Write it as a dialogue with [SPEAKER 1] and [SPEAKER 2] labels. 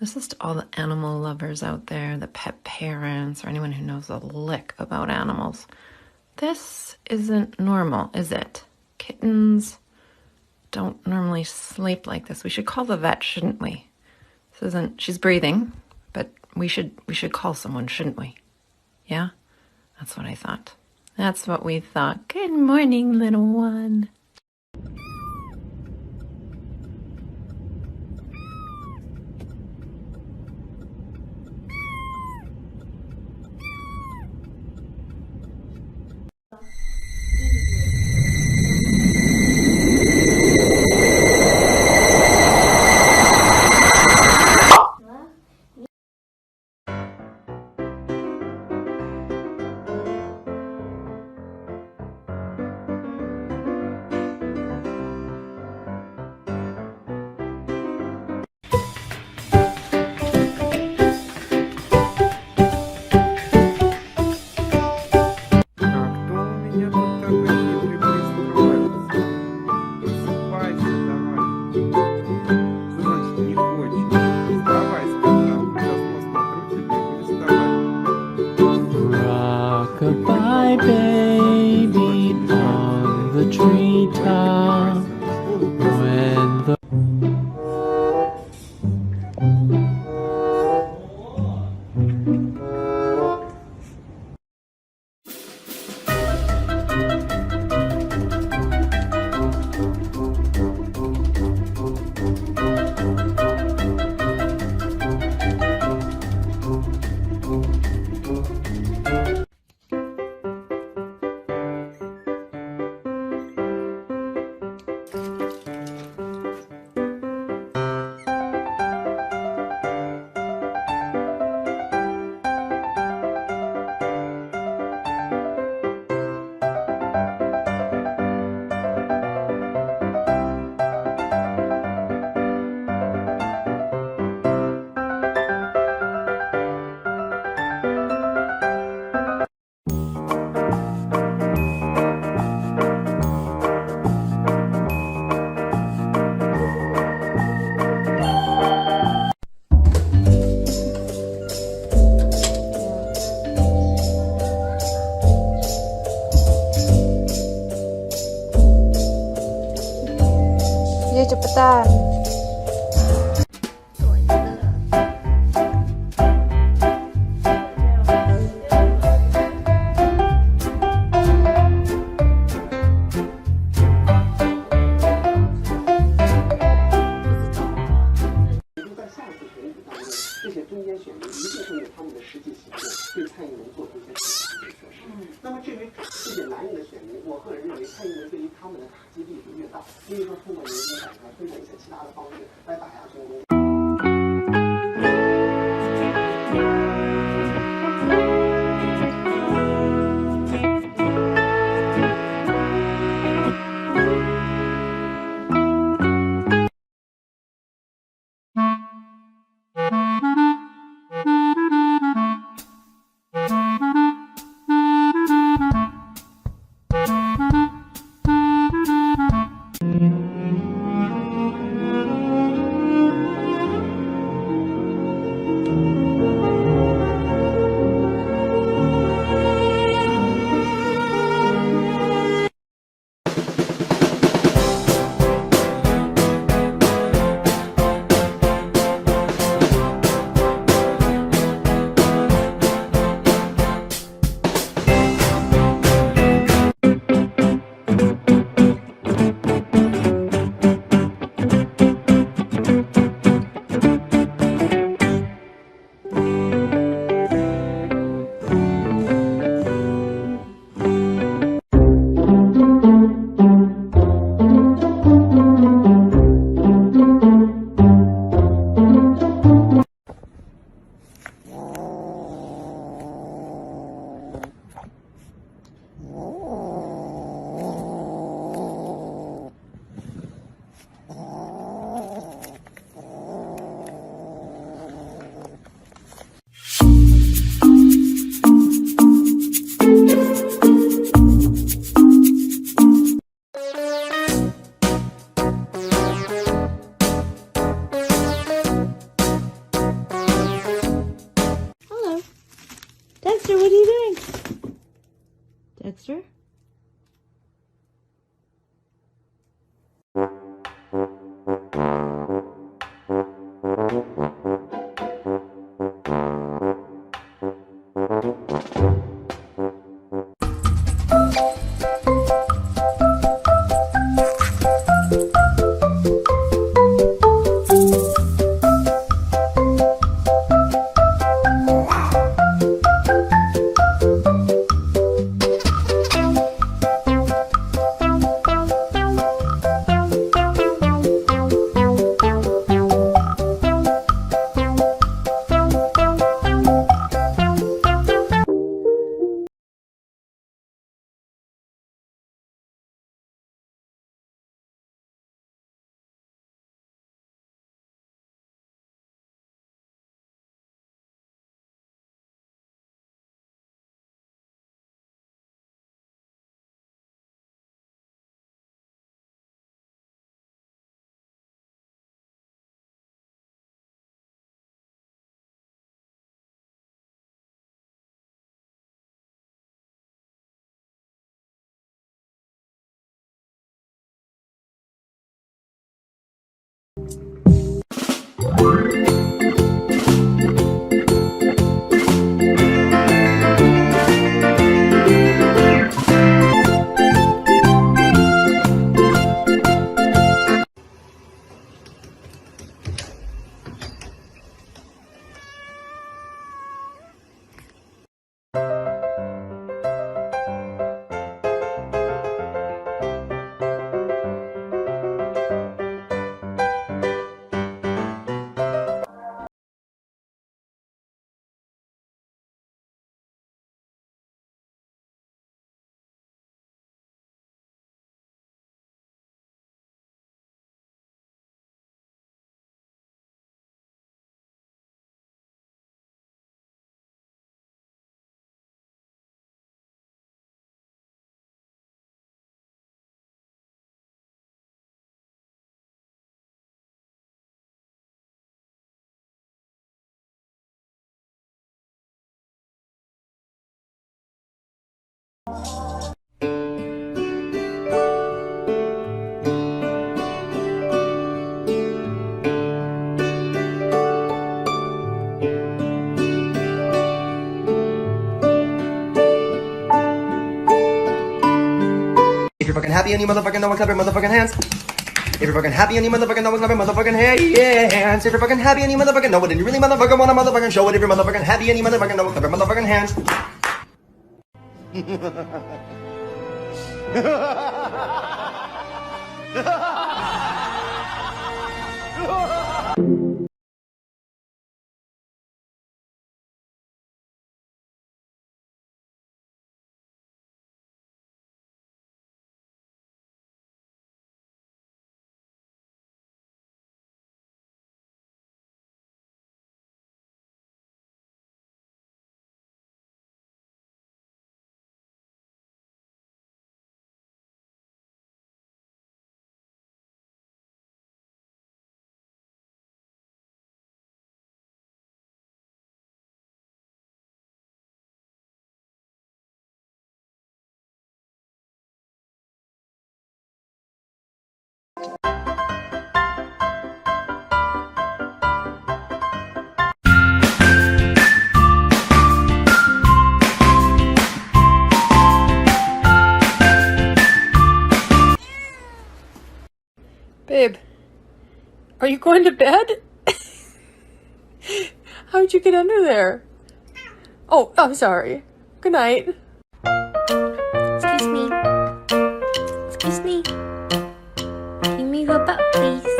[SPEAKER 1] This is to all the animal lovers out there, the pet parents, or anyone who knows a lick about animals. This isn't normal, is it? Kittens don't normally sleep like this. We should call the vet, shouldn't we? This isn't, she's breathing, but we should call someone, shouldn't we? Yeah? That's what I thought. That's what we thought. Good morning, little one.
[SPEAKER 2] Goodbye, baby, on the treetop. When the
[SPEAKER 3] Ayo cepetan. If you're fucking happy and you motherfucking know it, clap your motherfucking hands. If you're fucking happy and you motherfucking know it, clap your motherfucking hands. If you're fucking happy and you motherfucking know it, and you really motherfucking wanna motherfucking show it. If you're motherfucking happy and you motherfucking know it, clap your motherfucking hands.
[SPEAKER 4] Babe, are you going to bed? How'd you get under there? Oh, I'm sorry. Good night.
[SPEAKER 5] Excuse me. Excuse me. Can you move your butt, please?